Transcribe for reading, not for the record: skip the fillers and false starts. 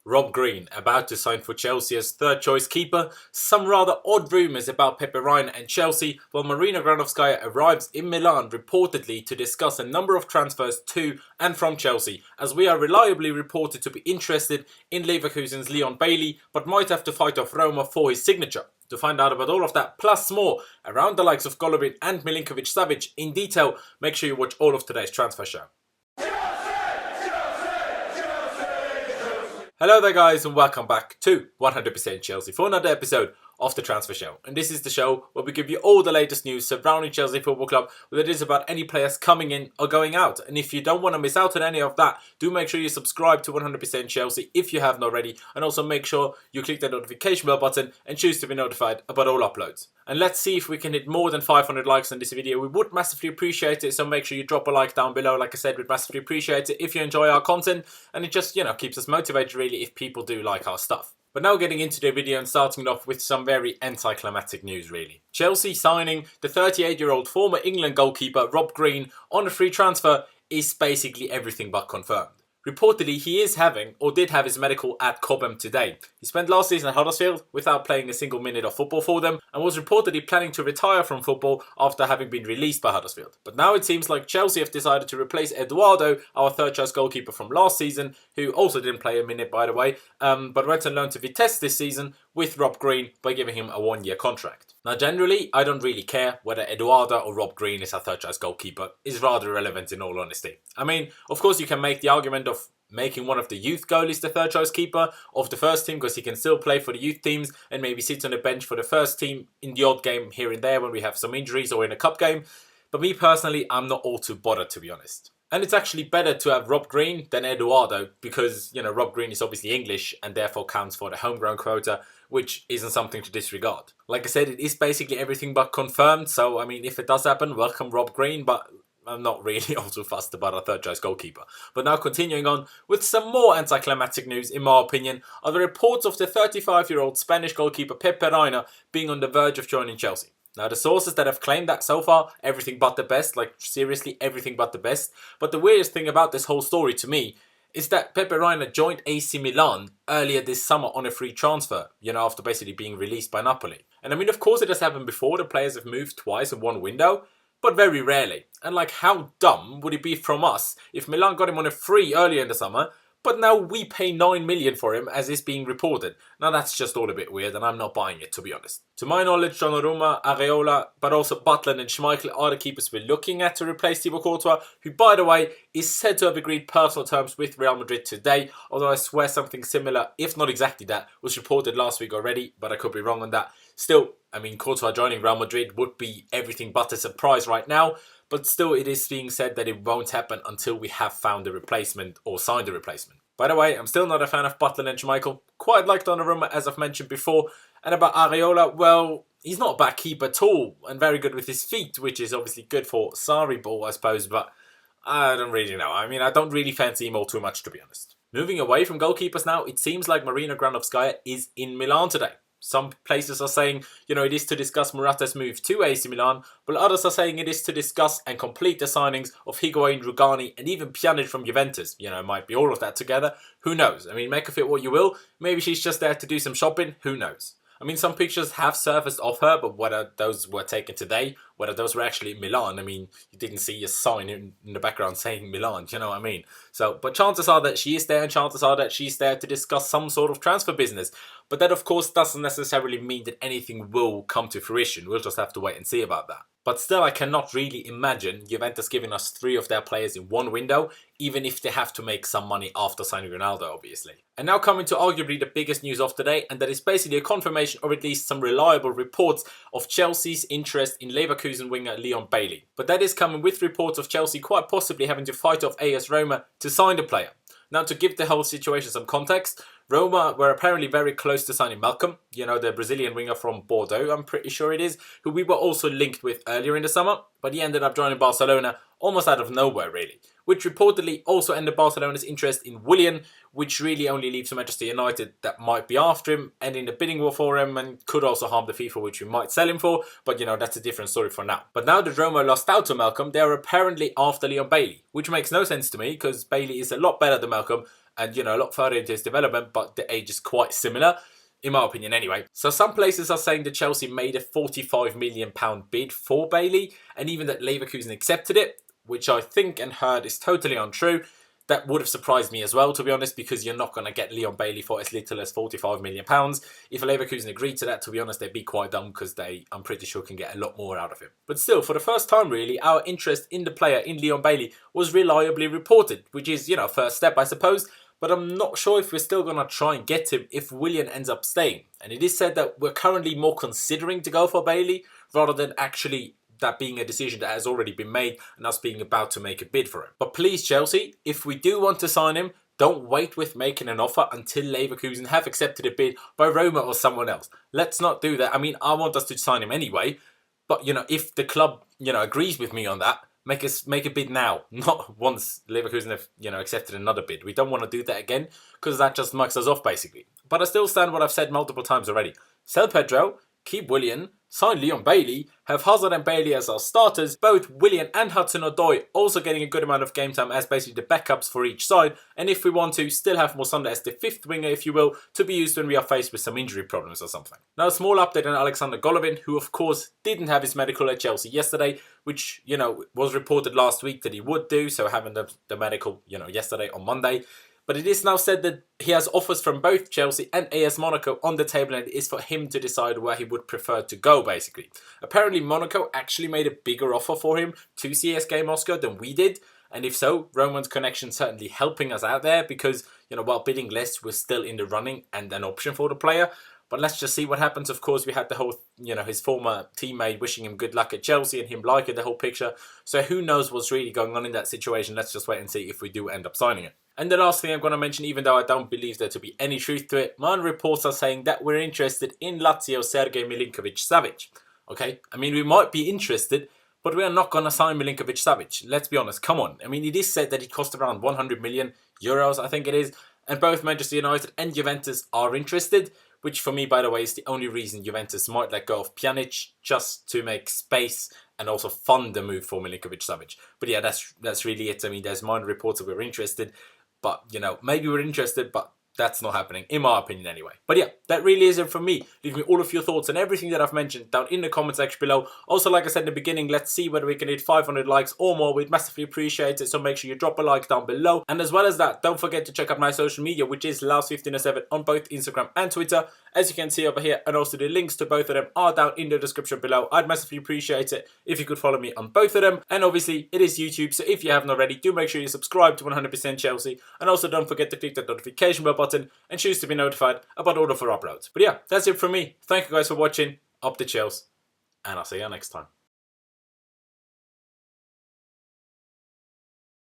Rob Green about to sign for Chelsea as third choice keeper, some rather odd rumours about Pepe Reina and Chelsea, while Marina Granovskaia arrives in Milan reportedly to discuss a number of transfers to and from Chelsea, as we are reliably reported to be interested in Leverkusen's Leon Bailey, but might have to fight off Roma for his signature. To find out about all of that plus more around the likes of Golovin and Milinkovic-Savic in detail, make sure you watch all of today's transfer show. Hello there guys and welcome back to 100% Chelsea for another episode of the Transfer Show. And this is the show where we give you all the latest news surrounding Chelsea Football Club, whether it is about any players coming in or going out. And if you don't want to miss out on any of that, do make sure you subscribe to 100% Chelsea if you haven't already. And also make sure you click the notification bell button and choose to be notified about all uploads. And let's see if we can hit more than 500 likes on this video. We would massively appreciate it, so make sure you drop a like down below. Like I said, we'd massively appreciate it if you enjoy our content, and it just, keeps us motivated really if people do like our stuff. But now getting into the video and starting it off with some very anticlimactic news really. Chelsea signing the 38-year-old former England goalkeeper Rob Green on a free transfer is basically everything but confirmed. Reportedly, he is having, or did have his medical at Cobham today. He spent last season at Huddersfield without playing a single minute of football for them and was reportedly planning to retire from football after having been released by Huddersfield. But now it seems like Chelsea have decided to replace Eduardo, our third choice goalkeeper from last season, who also didn't play a minute by the way, but went on loan to Vitesse this season with Rob Green by giving him a one-year contract. Now generally, I don't really care whether Eduardo or Rob Green is our third choice goalkeeper. It's rather irrelevant in all honesty. I mean, of course you can make the argument of making one of the youth goalies the third choice keeper of the first team because he can still play for the youth teams and maybe sit on the bench for the first team in the odd game here and there when we have some injuries or in a cup game. But me personally, I'm not all too bothered to be honest. And it's actually better to have Rob Green than Eduardo because, Rob Green is obviously English and therefore counts for the homegrown quota, which isn't something to disregard. Like I said, it is basically everything but confirmed. So, I mean, if it does happen, welcome Rob Green, but I'm not really all too fussed about a third choice goalkeeper. But now continuing on with some more anticlimactic news, in my opinion, are the reports of the 35-year-old Spanish goalkeeper Pepe Reina being on the verge of joining Chelsea. Now, the sources that have claimed that so far, everything but the best, like seriously everything but the best. But the weirdest thing about this whole story to me is that Pepe Reina joined AC Milan earlier this summer on a free transfer, after basically being released by Napoli. And I mean, of course it has happened before, the players have moved twice in one window, but very rarely. And like, how dumb would it be from us if Milan got him on a free earlier in the summer, but now we pay 9 million for him as is being reported? Now that's just all a bit weird and I'm not buying it, to be honest. To my knowledge, Donnarumma, Areola, but also Butland and Schmeichel are the keepers we're looking at to replace Thibaut Courtois, who by the way is said to have agreed personal terms with Real Madrid today, although I swear something similar, if not exactly that, was reported last week already, but I could be wrong on that. Still, I mean, Courtois joining Real Madrid would be everything but a surprise right now, but still it is being said that it won't happen until we have found a replacement or signed a replacement. By the way, I'm still not a fan of Butland and Schmeichel. Quite like Donnarumma, as I've mentioned before. And about Areola, well, he's not a bad keeper at all and very good with his feet, which is obviously good for Sarri ball, I suppose, but I don't really know. I mean, I don't really fancy him all too much, to be honest. Moving away from goalkeepers now, it seems like Marina Granovskaia is in Milan today. Some places are saying, it is to discuss Morata's move to AC Milan, but others are saying it is to discuss and complete the signings of Higuain, Rugani and even Pjanic from Juventus. It might be all of that together. Who knows? I mean, make of it what you will. Maybe she's just there to do some shopping. Who knows? I mean, some pictures have surfaced of her, but whether those were taken today, whether those were actually in Milan, I mean, you didn't see a sign in the background saying Milan, you know what I mean? So, but chances are that she is there and chances are that she's there to discuss some sort of transfer business. But that, of course, doesn't necessarily mean that anything will come to fruition. We'll just have to wait and see about that. But still, I cannot really imagine Juventus giving us 3 of their players in one window, even if they have to make some money after signing Ronaldo, obviously. And now coming to arguably the biggest news of today, and that is basically a confirmation or at least some reliable reports of Chelsea's interest in Leverkusen winger Leon Bailey. But that is coming with reports of Chelsea quite possibly having to fight off AS Roma to sign the player. Now, to give the whole situation some context, Roma were apparently very close to signing Malcolm, the Brazilian winger from Bordeaux, I'm pretty sure it is, who we were also linked with earlier in the summer, but he ended up joining Barcelona almost out of nowhere really, which reportedly also ended Barcelona's interest in Willian, which really only leaves Manchester United that might be after him and in the bidding war for him and could also harm the FIFA which we might sell him for, but that's a different story for now. But now that Roma lost out to Malcolm, they are apparently after Leon Bailey, which makes no sense to me because Bailey is a lot better than Malcolm and, a lot further into his development, but the age is quite similar, in my opinion anyway. So some places are saying that Chelsea made a £45 million bid for Bailey, and even that Leverkusen accepted it, which I think and heard is totally untrue. That would have surprised me as well, to be honest, because you're not going to get Leon Bailey for as little as £45 million. If Leverkusen agreed to that, to be honest, they'd be quite dumb, because I'm pretty sure, can get a lot more out of him. But still, for the first time really, our interest in the player, in Leon Bailey, was reliably reported, which is, first step, I suppose. But I'm not sure if we're still going to try and get him if Willian ends up staying. And it is said that we're currently more considering to go for Bailey, rather than actually that being a decision that has already been made and us being about to make a bid for him. But please, Chelsea, if we do want to sign him, don't wait with making an offer until Leverkusen have accepted a bid by Roma or someone else. Let's not do that. I mean, I want us to sign him anyway, but, if the club, agrees with me on that, make a bid now, not once Leverkusen have, accepted another bid. We don't want to do that again, because that just mucks us off, basically. But I still stand what I've said multiple times already. Sell Pedro, keep Willian, sign Leon Bailey, have Hazard and Bailey as our starters, both Willian and Hudson-Odoi also getting a good amount of game time as basically the backups for each side, and if we want to, still have Mousanda as the fifth winger, if you will, to be used when we are faced with some injury problems or something. Now, a small update on Alexander Golovin, who of course didn't have his medical at Chelsea yesterday, which, was reported last week that he would do, so having the medical, yesterday on Monday. But it is now said that he has offers from both Chelsea and AS Monaco on the table, and it is for him to decide where he would prefer to go, basically. Apparently, Monaco actually made a bigger offer for him to CSKA Moscow than we did. And if so, Roman's connection certainly helping us out there, because, while bidding less, we're still in the running and an option for the player. But let's just see what happens. Of course, we had the whole, his former teammate wishing him good luck at Chelsea and him liking the whole picture. So who knows what's really going on in that situation. Let's just wait and see if we do end up signing it. And the last thing I'm going to mention, even though I don't believe there to be any truth to it, my reports are saying that we're interested in Lazio Sergej Milinkovic-Savic. Okay? I mean, we might be interested, but we are not going to sign Milinkovic-Savic. Let's be honest. Come on. I mean, it is said that he cost around €100 million, I think it is. And both Manchester United and Juventus are interested, which for me, by the way, is the only reason Juventus might let go of Pjanic, just to make space and also fund the move for Milinkovic-Savic. But yeah, that's really it. I mean, there's minor reports that we're interested, but, maybe we're interested, but that's not happening, in my opinion anyway. But yeah, that really is it from me. Leave me all of your thoughts on everything that I've mentioned down in the comment section below. Also, like I said in the beginning, let's see whether we can hit 500 likes or more. We'd massively appreciate it, so make sure you drop a like down below. And as well as that, don't forget to check out my social media, which is Laos1507 on both Instagram and Twitter. As you can see over here, and also the links to both of them are down in the description below. I'd massively appreciate it if you could follow me on both of them. And obviously, it is YouTube, so if you haven't already, do make sure you subscribe to 100% Chelsea. And also don't forget to click that notification bell button and choose to be notified about all of our uploads. But yeah, that's it from me. Thank you guys for watching. Up the Chelsea, and I'll see you next time.